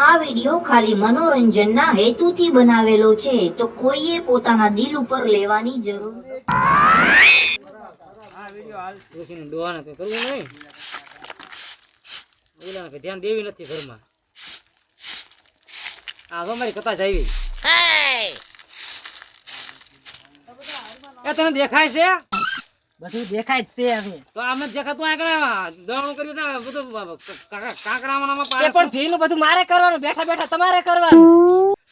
આ વિડિયો ખાલી મનોરંજનના હેતુથી બનાવેલો છે, તો કોઈએ પોતાના દિલ ઉપર લેવાની જરૂર નથી. આ વિડિયો હાલ દોશીને ડોહાને કે કરવું નહીં. ઓલાને કે ધ્યાન દેવી નથી ઘરમાં. આ તો મારી કથા જ આવી. એ તને દેખાય છે? બધું દેખાય જ છે હવે. તો આમ જ દેખાતું આગળ દોણું કર્યું તા બધું કાંકરામાં તે પણ ફીનું બધું મારે કરવાનું, બેઠા બેઠા તમારે કરવાનું.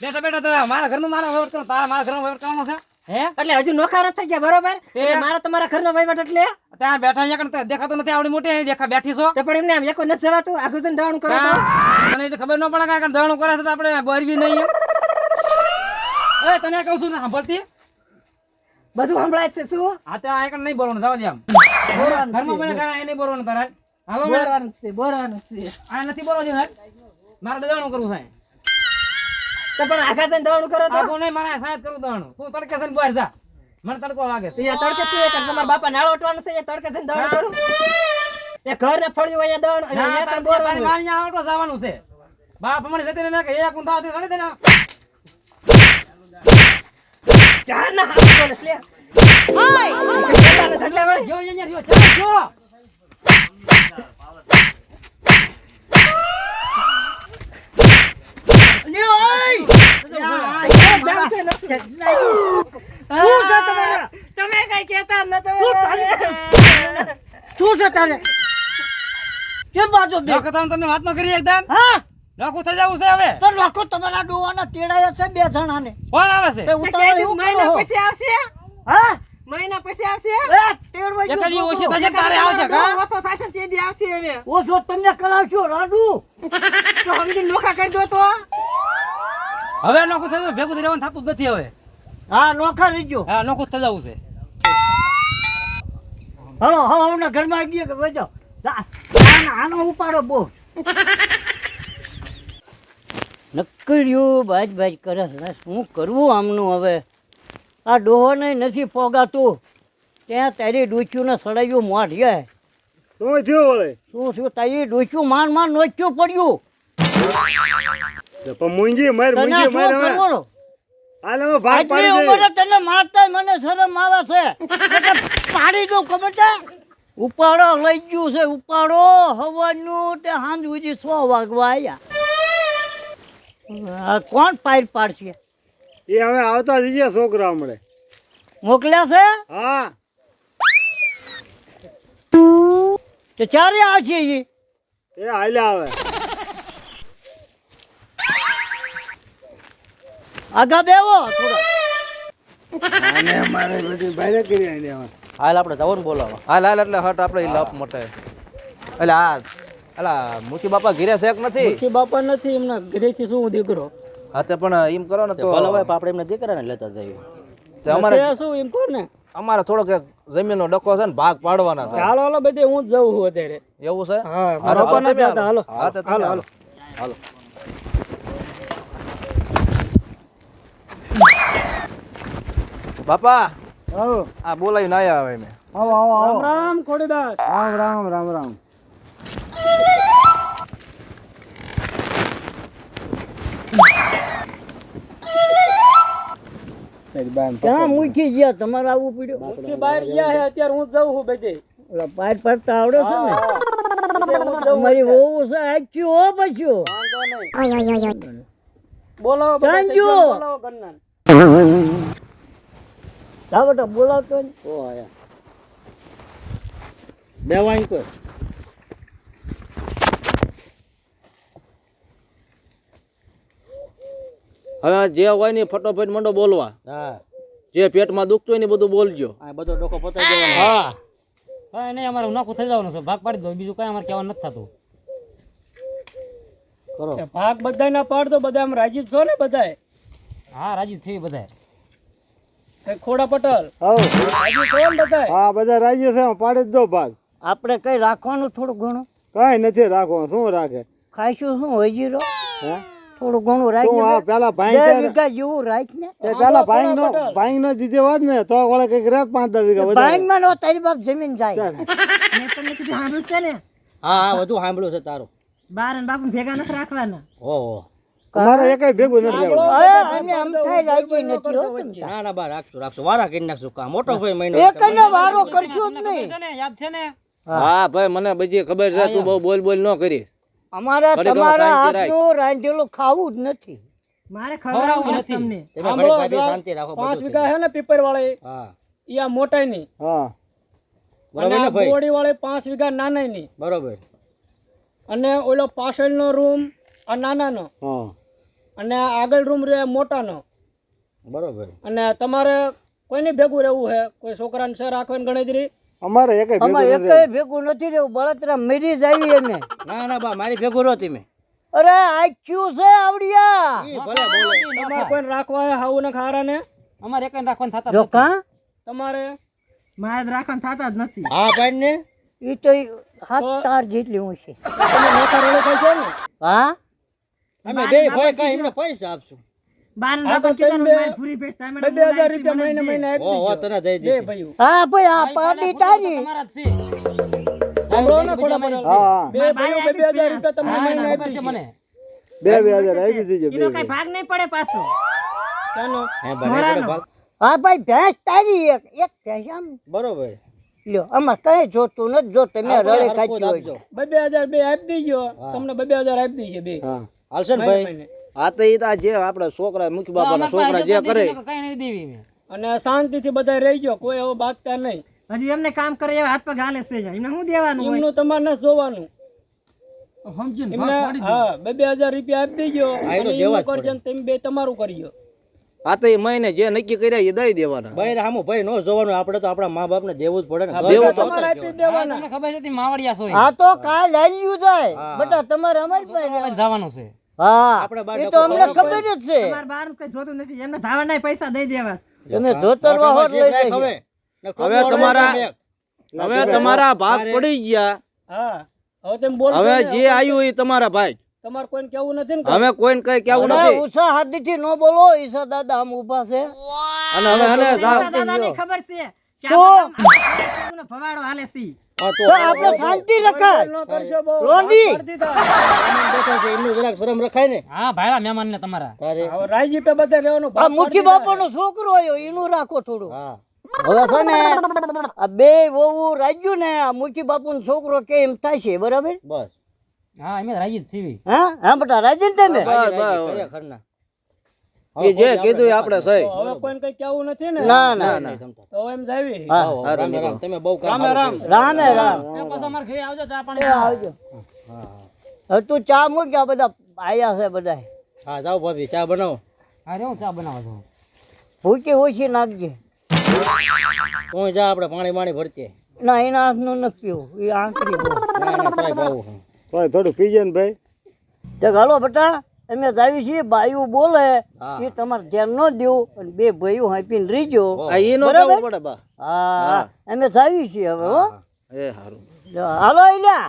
બેઠા બેઠા તો મારા ઘરનું મારા વહીવટ કરો, તારા મારા ઘરનો વહીવટ કરવાનો છે. હે એટલે હજુ નોખા નથી થઈ ગયા, બરોબર? એટલે મારા તમારા ઘરનો વહીવટ એટલે ત્યાં બેઠા અહીંયા કણ દેખાતો નથી, આવડી મોટી દેખા બેઠી છો. તે પણ એમને આમ એકો નથી જવાતું, આખું જણ દવાનું કરો તો. મને એટલે ખબર ન પડે કાંઈ દોણું કરે છે તો આપણે બરવી નહીં. એ તને કહું છું ને સાંભળતી બધું સંભળાય છે શું? હા તો આ કણ નહીં બોલવાનું, જવા દે આમ. ઘરમાં મને કાંઈ નહીં બોલવાનું તારે. હાલો બોરવાનું છે, બોરવાનું છે. આ નથી બોલવાનું ને, મારે દોણું કરવું છે. તો પણ આખા જણ દવાનું કરો તો. આ નહીં મારે સાહેબ કરું દોણું. તું તડકે છે ને બહાર જા, મને તડકો લાગે છે. એ તડકે શું એ કર, તમારા બાપા નાળો ઉઠવાનું છે, એ તડકે જઈને દવાનું કરું. એ ઘર ને ફળ્યું અહીંયા દવાનું અને અહીંયા પણ બોરવાનું. મારી અહીંયા આવતો જવાનું છે. બાપ મને જતી ને કે એક ઊંધા હતી દે ને. ચાર ના હાથ બોલે લે. ઓય કેટલાને ધકલા વળે. જો અહીંયા જો ચાલ જો. લે ઓય જાવ છે નથી. શું છે તમારે? તમે કઈ કહેતા ન તમે. શું છે તારે? કેમ બાજુ બે નકતા તમે વાત ન કરી એકદમ. હા નકું થઈ જવું છે હવે. તો લાખો તમારા ડોવાના તેડાયા છે બે જણાને. કોણ આવે છે? મહિના પછી આવશે. હા મહિના પછી આવશે. તેડવા એક જ ઓછી થશે તારે આવશે કા? ઓછો થશે તે દી આવશે હવે. ઓછો તમને કરાવશો રાડુ. તો હમદી નોખા કરી દો તો. હવે નકું થઈ જવું, ભેગું રહેવાનું થતું જ નથી હવે. હા નોખા રીજો. હા નકું થઈ જવું છે. હલો હમણાં ઘરમાં ગયો કે વજો. આનો ઉપાડો બહુ નકર્યું બાજ બાજ કરે છે. શું કરવું આમનું હવે? આ ડોહોને નથી પોગાતું, ત્યાં તારી ડોચ્યું ને સડાયું મોઢિયા. શું થયું વળે? શું થયું? તારી ડોચ્યું માર માર નોચ્યું પડ્યું. પણ મુંજી માર તને મુંજી શું માર હવે કરવાનું? હાલ હવે ભાગ આટલી પાડી દે. ઉંમરે તને મારતા મને શરમ આવે છે. નકર પાડી દઉં ખબર છે? ઉપાડો લઈ ગયું છે, ઉપાડો હવાનું તે સાંજ સુધી 100 વાગવા આવ્યા. આ કોણ પાર પાડશે? એ હવે આવતા જઈએ છોકરા હમણે. મોકલ્યા છે હા તો ચારે આવશે ઈ. એ હાલ્યા આવે. આગા બેવો થોડા. આને મારે બધી બાયરે કરી આને હવે. હાલ આપણે જવાનું બોલાવા. હાલ હાલ એટલે હટ આપણે ઈ લપ મોટે. એટલે આ અલા મુચી બાપા ઘીરે શેક નથી. મુખી બાપા નથી, એમના ઘરેથી શું દીકરો હા તે પણ એમ કરો ને તો ભલે આપણે એમને દીકરાને લેતા જઈએ. તે અમારે શું એમ કહો ને. અમારે થોડોક એક જમીનનો ડકો છે ને ભાગ પાડવાના છે. હાલો હાલો બધે હું જ જઉં છું અત્યારે. એવું છે? હા હાલો, બાપા તમે નથી આવતા, હાલો હા તે તમે હાલો હાલો. હાલો. હાલો બાપા આવો આ બોલાવીને આયા હવે મેં. આવો આવો રામ આવો. રામ ખોડીદાર. રામ રામ રામ રામ. ક્યાં મૂકી ગયા? તમારે આવવું પડ્યું? મૂકી બહાર ગયા છે અત્યારે, હું જઉં છું બધે. ઓલા પાર પડતા આવડે છે ને? તમારી વહુ છે આચ્યું હો પછ્યું. બોલાવો બોલાવો ઘરના. જા બેટા બોલાવતો ને. ઓ આયા બે વાઈન કોઈ. હવે જે હોય ને ફટોફટ મંડો બોલવા. હા જે પેટમાં દુખતું હોય ને બધું બોલજો. આ બધો ડોકો પતાઈ દેવાનો. હા કાંઈ નહીં, અમારે નકું થઈ જવાનું છે. ભાગ પાડી દો, બીજું કાંઈ અમારે કહેવાનું નથી થતું. કરો. ભાગ બધાય ના પાડ દો. બધા આમ રાજી છો ને બધાય? હા રાજી થઈ બધા. ખોડા પટેલ આવો. રાજી છો ને બધાય? હા બધા રાજી છે, પાડી જ દો ભાગ. આપણે કઈ રાખવાનું થોડું ઘણું? કઈ નથી રાખવાનું. શું રાખે? ખાઈશું શું હોય જીરો? હે થોડું ઘણું શું રાખી આ પેલા ભાઈ બે વીઘા જેવું રાખ ને. તે પેલા ભાઈ નો દીધે હોત ને તો વળે કઈક રાત 5-10 વીઘા વધારે. ભાઈમાં નો તારી બાપ જમીન જાય. મેં તમને કીધું સાંભળ્યું છે ને? હા હા બધું સાંભળ્યું છે તારું. બાર અને બાપુ ભેગા નથી રાખવાના. ઓહો અમારે એકેય ભેગું નથી રહેવું. અરે અમે આમ થાય રાજી નથી હો તમ તાર. ના ના બા રાખશું વારા કરી નાખશું કામ મોટો ભાઈ મહિનો એકને વારો કરશું જ નહીં. છે ને યાદ છે ને હા ભાઈ મને બધી ખબર છે તું બહુ બોલ બોલ ન કરી અમારે ઘડીક તમારા શાંતિ રાખ. હાથનું રાંધેલું ખાવું જ નથી. ખવડાવવું નથી તમે ઘડી ભાભી શાંતિ રાખો 5 વીઘા હે ને પીપર વાળી હા ઈ આ મોટાઈ ની હા બરોબર ને ભાઈ બોડી વાળી 5 વીઘા નાનાઈ ની બરોબર અને ઓલો પાછળનો રૂમ આ નાનાનો હા અને આગળ રૂમ રે મોટાનો બરોબર અને તમારે કોઈની ભેગું રહેવું છે કોઈ છોકરાને છે રાખવાની ગણતરી અમારે એકેય ભેગું અમારે નથી રહેવું. એકેય ભેગું નથી રહેવું. બળતરા મરી જાવી અમે. ના ના બા મારી ભેગું રહો તમે અરે આખ્યું છે આવડિયા. ભલે બોલે તમારે કોઈ રાખવા હે હાઉ ને ખારા ને અમારે એક રાખવાનું થતા જો કા તમારે મારે રાખવાનું થતા જ નથી હા ભાઈ ને ઈ તો હાથ તાર જેટલી હું છે. તમે મોટા રોડે ખાઈ છે ને હા અમે બે ભાઈ કઈ એમને પૈસા આપશું બાન તો તમે 2000 રૂપિયા મહિને મહિને આપી દેજો તને દઈ દે ભાઈ હા ભાઈ આ પાડી તારી. તમારા જ છે સાંભળો ને થોડા મને હા બે ભાઈઓ 2000 રૂપિયા તમને મહિને આપી ખબર છે દેજો મને 2000 આપી દેજો. બે હજાર. ભાગ નહીં પડે પાછો ચાલો હે ભાઈ હા ભાઈ ભેંસ તારી એક ભેંસ આમ બરોબર લ્યો અમાર કઈ જોતું નથી. જો તમે રળે ખાતી હોય 2000 બે આપી દેજો તમને 2000 આપી દેજો બે હા હાલશે ને ભાઈ આ તો ઈ તો જે આપડા છોકરા મુખી બાપાના છોકરા જે કરે કઈ નહીં દેવી મેં અને શાંતિથી બધા રહી ગયો કોઈ એવો બાતતા નહીં હજી એમને કામ કરે એવા હાથ પગ હાલે છે એમને શું દેવાનું એમનું તમારે ન જોવાનું એમને હા 2000 રૂપિયા આપી દેજો અને એમનું કરજો ને તમે બે તમારું કરજો આ તો ઈ મહિને જે નક્કી કર્યા એ દઈ દેવાના ભાઈ રામો ભાઈ નો જોવાનું આપણે તો આપણા મા બાપ ને દેવું જ પડે ને દેવું તો તમારે આપી દેવાના તમને ખબર છે તે માવડિયા સોય હા તો કાલ આવ્યું જાય બેટા તમારે અમારી પાસે જવાનું છે હા આપણે બાર એ તો અમને ખબર જ છે. બાર કઈ જોતું નથી એમને ધાવાના પૈસા દઈ દેવા તમે ધોતરવા હોત લઈ જજો. હવે તમારા ભાગ પડી ગયા હા હવે તમે બોલ હવે જે આવ્યું એ તમારા ભાઈ તમારે કોઈને કેવું નથી ને હવે કોઈને કઈ કેવું અરે નથી ઉષા હાથથી નો બોલો. ઈશા દાદા આમ ઊભા છે. અને હવે અને દાદાને ખબર છે કે તો ભવાડો હાલે છે તો આપણે શાંતિ રખાય. ન કરશો બહુ રોંડી. કરી દીધા એમનું જરાક શરમ રખાય ને હા ભાઈલા મહેમાન ને તમારા હવે રાજી પે બધા રહેવાનું આ મુખી બાપાનો છોકરો આવ્યો એનું રાખો થોડું. હા હવે છે ને આ બે વહુ રાજ્યું ને આ મુખી બાપુનો છોકરો કે એમ થાય છે બરાબર. બસ હા અમે રાજી જ છીએ હા હા બેટા રાજી ને તમે. ખરના એ જે કીધું એ આપણે સહી હવે કોઈને કઈ કેવું નથી ને ના ના તો એમ જાવી હા રામ રામ તમે બહુ કામ રામ રામે રામ. પાછો અમારે ઘરે આવજો ચા પાણી આવજો. હવે તું ચા મૂક આ બધા આયા છે બધા. હા જાઓ ભાભી ચા બનાવો હા રે હું ચા બનાવવા છું ભૂકી ઓછી નાખજે. તું જા આપણે પાણી પાણી ભરતી ના એના હાથનું નથી પીવું એ આંકડી બહુ. ના ના તોય ભાવું ભાઈ થોડું પીજે ને ભાઈ. તો હાલો બેટા અમે જાવી છીએ બાયું બોલે એ તમારે ધ્યાન ન દેવું અને બે ભાઈઓ હાંપીને રહીજો. આ ઈ નો કેવું પડે બા હા અમે જાવી છીએ હવે હો. એ હારું જો, હાલો એલા.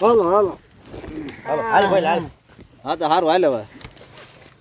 હાલો હાલો હાલ ભાઈ હાલ હા તો હારું હાલે હવે